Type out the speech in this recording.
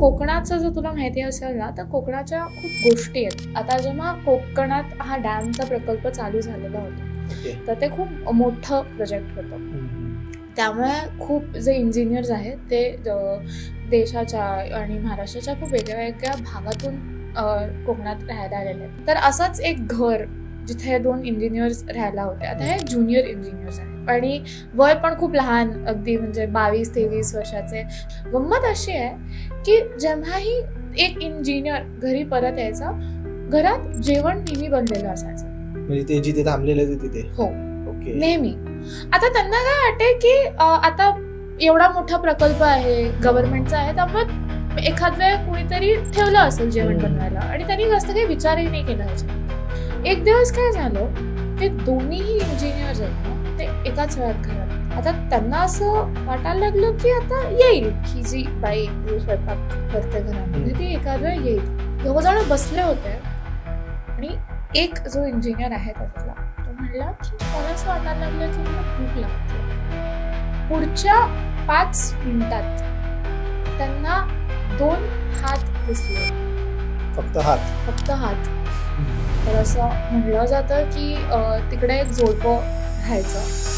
कोकणाचं जर तुला माहिती असेल ना, तर कोकणाच्या खूप गोष्टी आहेत. आता जेव्हा कोकणात हा डॅमचा प्रकल्प चालू झालेला होता, तर ते खूप मोठं प्रोजेक्ट होतं. त्यामुळे खूप जे इंजिनियर्स आहेत ते देशाच्या आणि महाराष्ट्राच्या खूप वेगळ्या भागातून कोकणात राहायला आलेले आहेत. तर असंच एक घर जिथे 2 इंजिनियर्स राहायला होते. आता हे ज्युनियर इंजिनियर्स आहेत आणि वय पण खूप लहान, अगदी म्हणजे 22-23 वर्षाचे. गंमत अशी आहे की जेव्हाही एक इंजिनियर घरी परत यायचा, घरात जेवण नेहमी बनलेलं असायचं. म्हणजे ते जिथे थांबलेले होते तिथे? हो, नेहमी. आता त्यांना काय वाटते की आता एवढा मोठा प्रकल्प आहे, गव्हर्नमेंटचा आहे, त्यामुळे एखाद वेळ कुणीतरी ठेवलं असेल जेवण बनवायला आणि त्यांनी जास्त काही विचारही नाही केला ह्याच्यात. एक दिवस काय झालं, ते दोन्हीही इंजिनियर्स आहेत ना, ते एकाच वेळात घरात. आता त्यांना असं वाटायला लागलं की आता येईल ही जी बाई स्वयंपाक करते घरामध्ये, ती एखाद वेळ येईल. 2 जण बसले होते आणि एक जो इंजिनियर आहे त्यातला तो म्हणला की मला असं वाटायला लागलं की मला भूक लागते. पुढच्या 5 मिनिटात त्यांना 2 हात दिसले. फक्त हात. तर असं म्हणलं जातं की तिकडे एक जोडपं राहायचं